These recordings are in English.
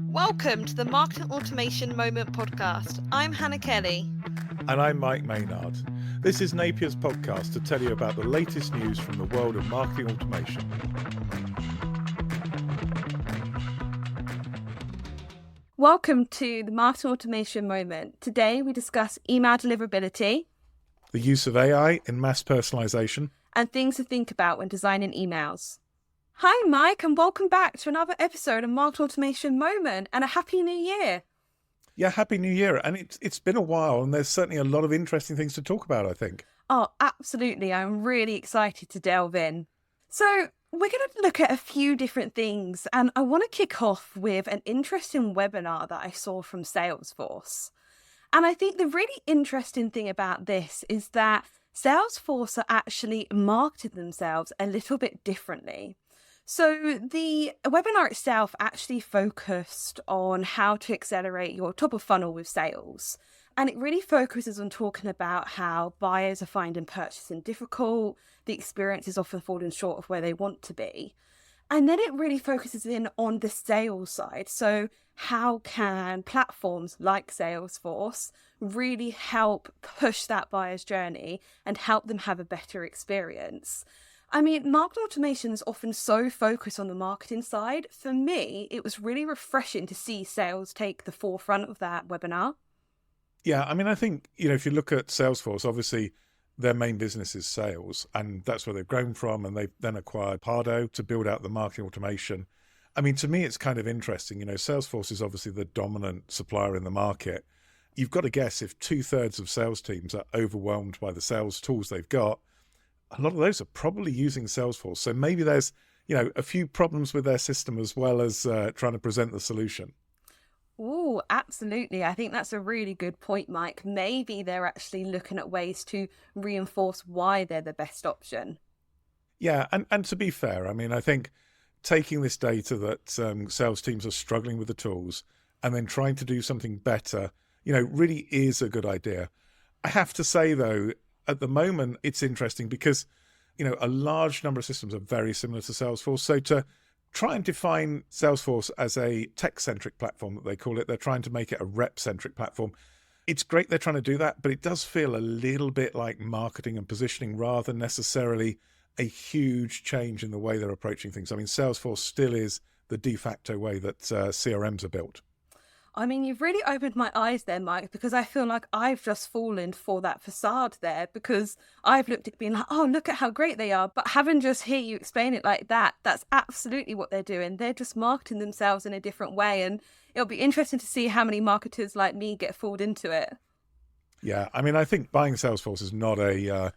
Welcome to the Marketing Automation Moment podcast. I'm Hannah Kelly. And I'm Mike Maynard. This is Napier's podcast to tell you about the latest news from the world of marketing automation. Welcome to the Marketing Automation Moment. Today we discuss email deliverability, The use of AI in mass personalization, and things to think about when designing emails. Hi Mike, and welcome back to another episode of Marketing Automation Moment, and a Happy New Year. Yeah, Happy New Year. And it's been a while, and there's certainly a lot of interesting things to talk about, I think. Oh, absolutely. I'm really excited to delve in. So we're going to look at a few different things, and I want to kick off with an interesting webinar that I saw from Salesforce. And I think the really interesting thing about this is that Salesforce are actually marketing themselves a little bit differently. So the webinar itself actually focused on how to accelerate your top of funnel with sales. And it really focuses on talking about how buyers are finding purchasing difficult, the experience is often falling short of where they want to be. And then it really focuses in on the sales side. So how can platforms like Salesforce really help push that buyer's journey and help them have a better experience? I mean, marketing automation is often so focused on the marketing side. For me, it was really refreshing to see sales take the forefront of that webinar. Yeah, I mean, I think, if you look at Salesforce, obviously their main business is sales, and that's where they've grown from. And they've then acquired Pardo to build out the marketing automation. I mean, to me, it's kind of interesting. Salesforce is obviously the dominant supplier in the market. You've got to guess if 2/3 of sales teams are overwhelmed by the sales tools they've got, a lot of those are probably using Salesforce. So maybe there's, a few problems with their system as well as trying to present the solution. Oh, absolutely. I think that's a really good point, Mike. Maybe they're actually looking at ways to reinforce why they're the best option. Yeah, and to be fair, I mean, I think taking this data that sales teams are struggling with the tools and then trying to do something better, really is a good idea. I have to say, though, at the moment, it's interesting because, a large number of systems are very similar to Salesforce. So to try and define Salesforce as a tech-centric platform, that they call it, they're trying to make it a rep-centric platform. It's great they're trying to do that, but it does feel a little bit like marketing and positioning rather than necessarily a huge change in the way they're approaching things. I mean, Salesforce still is the de facto way that CRMs are built. I mean, you've really opened my eyes there, Mike, because I feel like I've just fallen for that facade there, because I've looked at being like, oh, look at how great they are. But having just hear you explain it like that, that's absolutely what they're doing. They're just marketing themselves in a different way. And it'll be interesting to see how many marketers like me get fooled into it. Yeah, I mean, I think buying Salesforce is not a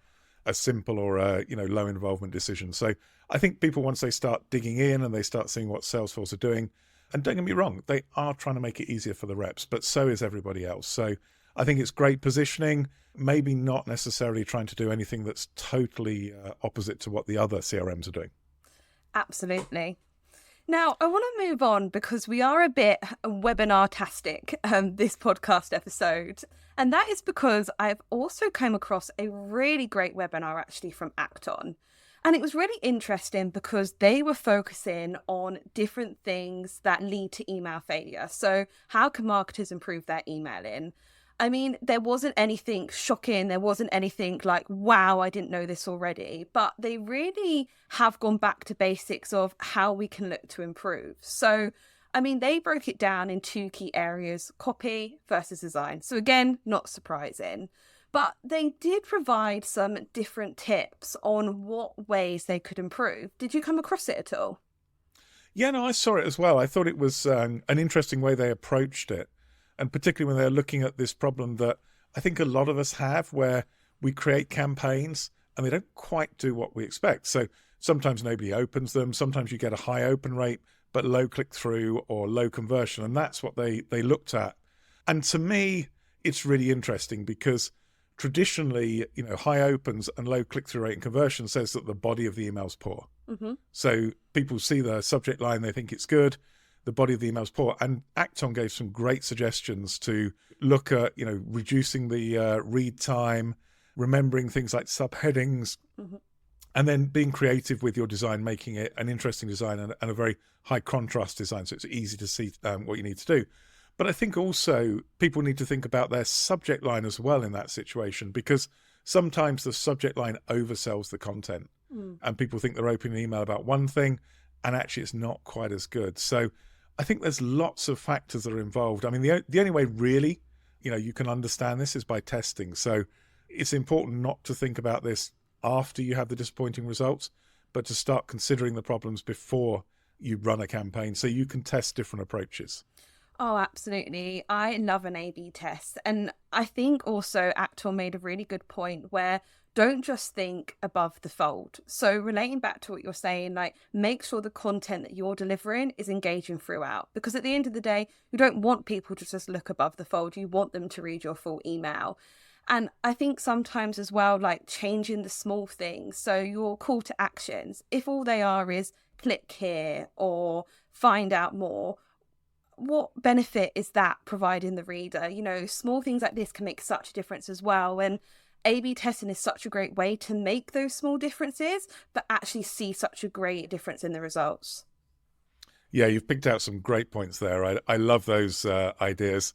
simple or a low involvement decision. So I think people, once they start digging in and they start seeing what Salesforce are doing, and don't get me wrong, they are trying to make it easier for the reps, but so is everybody else. So I think it's great positioning, maybe not necessarily trying to do anything that's totally opposite to what the other CRMs are doing. Absolutely. Now, I want to move on because we are a bit webinar-tastic this podcast episode. And that is because I've also come across a really great webinar actually from Acton. And it was really interesting because they were focusing on different things that lead to email failure. So how can marketers improve their emailing? I mean, there wasn't anything shocking. There wasn't anything like, wow, I didn't know this already. But they really have gone back to basics of how we can look to improve. So, I mean, they broke it down in two key areas, copy versus design. So again, not surprising. But they did provide some different tips on what ways they could improve. Did you come across it at all? Yeah, no, I saw it as well. I thought it was an interesting way they approached it. And particularly when they're looking at this problem that I think a lot of us have, where we create campaigns and they don't quite do what we expect. So sometimes nobody opens them. Sometimes you get a high open rate, but low click-through or low conversion. And that's what they looked at. And to me, it's really interesting because traditionally, high opens and low click-through rate and conversion says that the body of the email's poor. Mm-hmm. So people see the subject line, they think it's good. The body of the email's poor. And Acton gave some great suggestions to look at, reducing the read time, remembering things like subheadings, Mm-hmm. And then being creative with your design, making it an interesting design and a very high contrast design, so it's easy to see what you need to do. But I think also people need to think about their subject line as well in that situation, because sometimes the subject line oversells the content and people think they're opening an email about one thing and actually it's not quite as good. So I think there's lots of factors that are involved. I mean, the only way really, you can understand this is by testing. So it's important not to think about this after you have the disappointing results, but to start considering the problems before you run a campaign so you can test different approaches. Oh, absolutely. I love an A/B test. And I think also Acton made a really good point where don't just think above the fold. So relating back to what you're saying, like make sure the content that you're delivering is engaging throughout. Because at the end of the day, you don't want people to just look above the fold. You want them to read your full email. And I think sometimes as well, like changing the small things. So your call to actions, if all they are is click here or find out more, what benefit is that providing the reader? Small things like this can make such a difference as well. And A/B testing is such a great way to make those small differences, but actually see such a great difference in the results. Yeah, you've picked out some great points there. I love those ideas.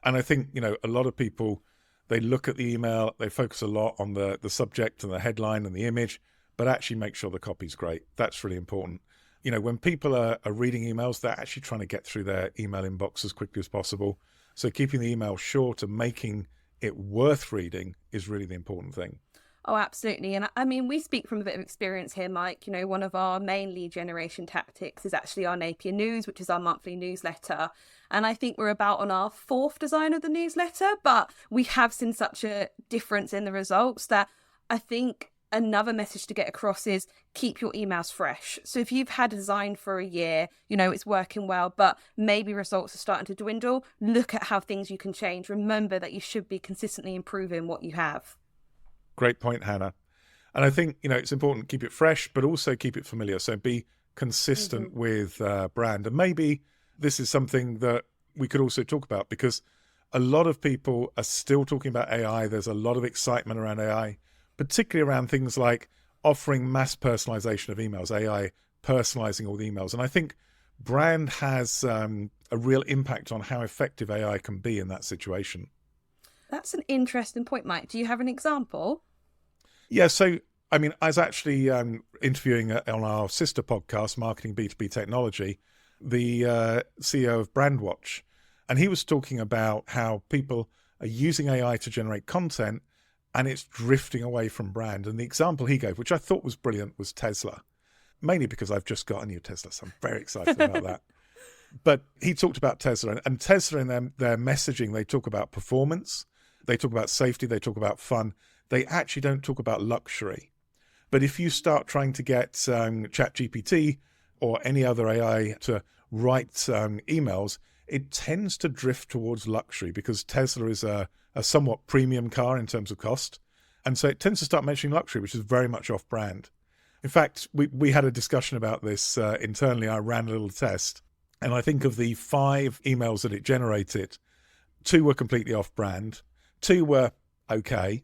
And I think, a lot of people, they look at the email, they focus a lot on the subject and the headline and the image, but actually make sure the copy's great. That's really important. When people are reading emails, they're actually trying to get through their email inbox as quickly as possible. So keeping the email short and making it worth reading is really the important thing. Oh, absolutely. And I mean, we speak from a bit of experience here, Mike. One of our main lead generation tactics is actually our Napier News, which is our monthly newsletter. And I think we're about on our 4th design of the newsletter, but we have seen such a difference in the results that I think another message to get across is keep your emails fresh. So if you've had a design for a year, it's working well, but maybe results are starting to dwindle, look at how things you can change. Remember that you should be consistently improving what you have. Great point, Hannah. And I think, it's important to keep it fresh, but also keep it familiar. So be consistent with brand. And maybe this is something that we could also talk about, because a lot of people are still talking about AI. There's a lot of excitement around AI, particularly around things like offering mass personalization of emails, AI personalizing all the emails. And I think brand has a real impact on how effective AI can be in that situation. That's an interesting point, Mike. Do you have an example? Yeah, so, I mean, I was actually interviewing on our sister podcast, Marketing B2B Technology, the CEO of Brandwatch. And he was talking about how people are using AI to generate content and it's drifting away from brand. And the example he gave, which I thought was brilliant, was Tesla, mainly because I've just got a new Tesla, so I'm very excited about that. But he talked about Tesla, and Tesla in their messaging, they talk about performance, they talk about safety, they talk about fun. They actually don't talk about luxury. But if you start trying to get ChatGPT or any other AI to write emails, it tends to drift towards luxury because Tesla is a somewhat premium car in terms of cost. And so it tends to start mentioning luxury, which is very much off brand. In fact, we had a discussion about this internally. I ran a little test, and I think of the 5 emails that it generated, 2 were completely off brand, 2 were okay,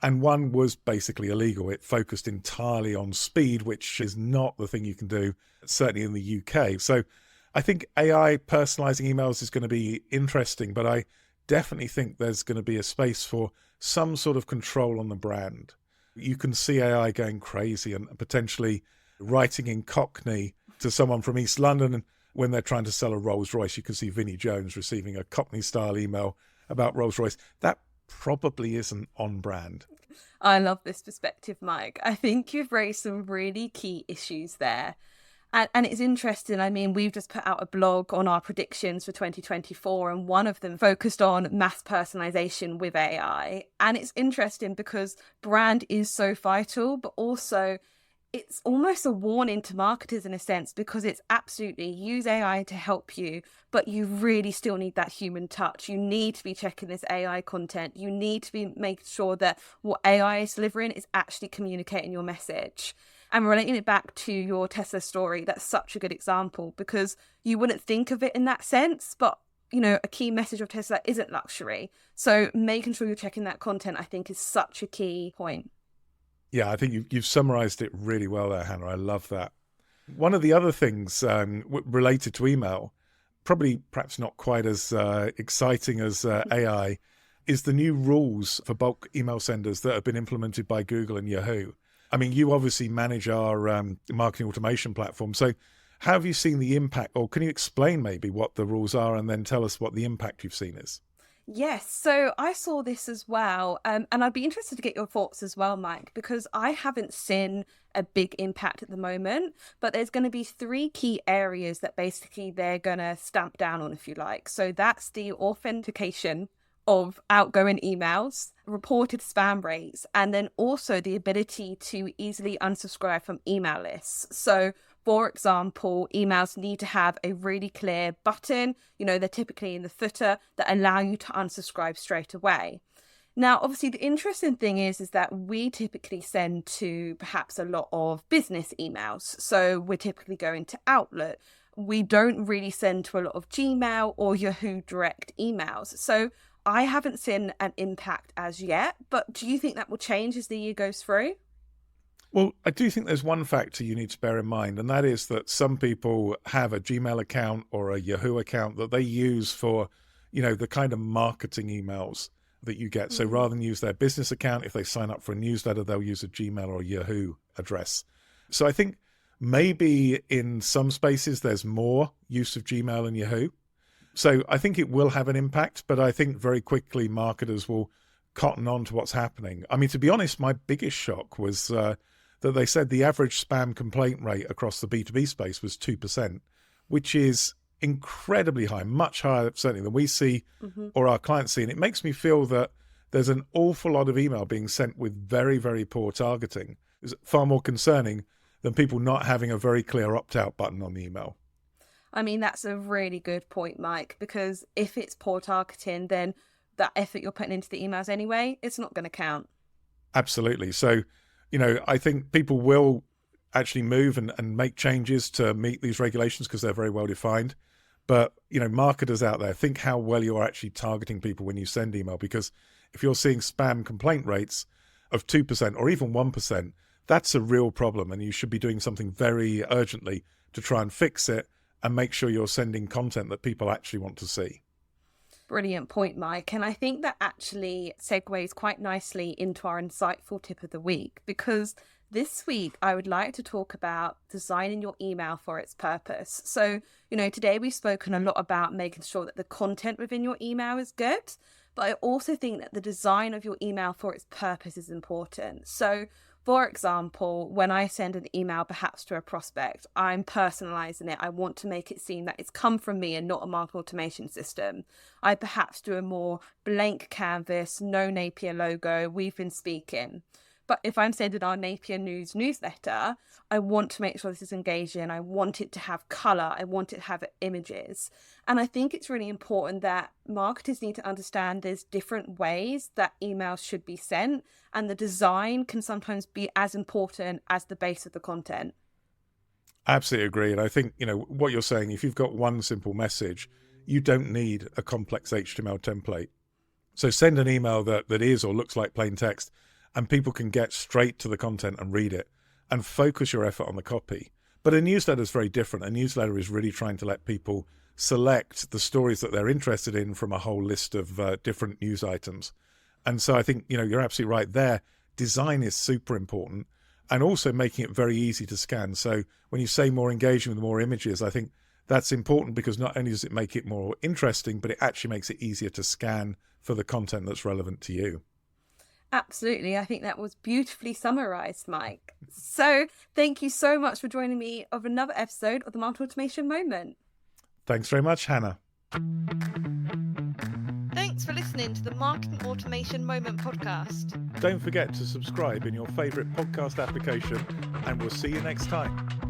and 1 was basically illegal. It focused entirely on speed, which is not the thing you can do, certainly in the UK. So I think AI personalizing emails is going to be interesting, but I definitely think there's going to be a space for some sort of control on the brand. You can see AI going crazy and potentially writing in Cockney to someone from East London. And when they're trying to sell a Rolls Royce, you can see Vinnie Jones receiving a Cockney style email about Rolls Royce. That probably isn't on brand. I love this perspective, Mike. I think you've raised some really key issues there. And it's interesting. I mean, we've just put out a blog on our predictions for 2024, and one of them focused on mass personalization with AI. And it's interesting because brand is so vital, but also it's almost a warning to marketers in a sense, because it's absolutely use AI to help you, but you really still need that human touch. You need to be checking this AI content. You need to be making sure that what AI is delivering is actually communicating your message. And relating it back to your Tesla story, that's such a good example, because you wouldn't think of it in that sense, but a key message of Tesla isn't luxury. So making sure you're checking that content, I think, is such a key point. Yeah, I think you've summarized it really well there, Hannah. I love that. One of the other things related to email, probably perhaps not quite as exciting as AI, is the new rules for bulk email senders that have been implemented by Google and Yahoo. I mean, you obviously manage our marketing automation platform. So how have you seen the impact, or can you explain maybe what the rules are and then tell us what the impact you've seen is? Yes, so I saw this as well, and I'd be interested to get your thoughts as well, Mike, because I haven't seen a big impact at the moment, but there's going to be 3 key areas that basically they're going to stamp down on, if you like. So that's the authentication of outgoing emails, reported spam rates, and then also the ability to easily unsubscribe from email lists. So for example, emails need to have a really clear button, they're typically in the footer, that allow you to unsubscribe straight away. Now, obviously, the interesting thing is that we typically send to perhaps a lot of business emails. So we're typically going to Outlook. We don't really send to a lot of Gmail or Yahoo direct emails. So I haven't seen an impact as yet, but do you think that will change as the year goes through? Well, I do think there's one factor you need to bear in mind, and that is that some people have a Gmail account or a Yahoo account that they use for, the kind of marketing emails that you get. So rather than use their business account, if they sign up for a newsletter, they'll use a Gmail or a Yahoo address. So I think maybe in some spaces there's more use of Gmail and Yahoo. So I think it will have an impact, but I think very quickly marketers will cotton on to what's happening. I mean, to be honest, my biggest shock was that they said the average spam complaint rate across the B2B space was 2%, which is incredibly high, much higher certainly than we see or our clients see. And it makes me feel that there's an awful lot of email being sent with very, very poor targeting. It's far more concerning than people not having a very clear opt-out button on the email. I mean, that's a really good point, Mike, because if it's poor targeting, then that effort you're putting into the emails anyway, it's not going to count. Absolutely. So, I think people will actually move and make changes to meet these regulations because they're very well defined. But, marketers out there, think how well you're actually targeting people when you send email, because if you're seeing spam complaint rates of 2% or even 1%, that's a real problem. And you should be doing something very urgently to try and fix it and make sure you're sending content that people actually want to see. Brilliant point, Mike. And I think that actually segues quite nicely into our insightful tip of the week, because this week I would like to talk about designing your email for its purpose. So, today we've spoken a lot about making sure that the content within your email is good, but I also think that the design of your email for its purpose is important. So, for example, when I send an email perhaps to a prospect, I'm personalizing it. I want to make it seem that it's come from me and not a marketing automation system. I perhaps do a more blank canvas, no Napier logo, we've been speaking. But if I'm sending our Napier News newsletter, I want to make sure this is engaging. I want it to have color. I want it to have images. And I think it's really important that marketers need to understand there's different ways that emails should be sent, and the design can sometimes be as important as the base of the content. Absolutely agree. And I think, what you're saying, if you've got one simple message, you don't need a complex HTML template. So send an email that is or looks like plain text, and people can get straight to the content and read it and focus your effort on the copy. But a newsletter is very different. A newsletter is really trying to let people select the stories that they're interested in from a whole list of different news items. And so I think, you're absolutely right there. Design is super important, and also making it very easy to scan. So when you say more engaging with more images, I think that's important, because not only does it make it more interesting, but it actually makes it easier to scan for the content that's relevant to you. Absolutely. I think that was beautifully summarized, Mike. So thank you so much for joining me of another episode of the Marketing Automation Moment. Thanks very much, Hannah. Thanks for listening to the Marketing Automation Moment podcast. Don't forget to subscribe in your favorite podcast application, and we'll see you next time.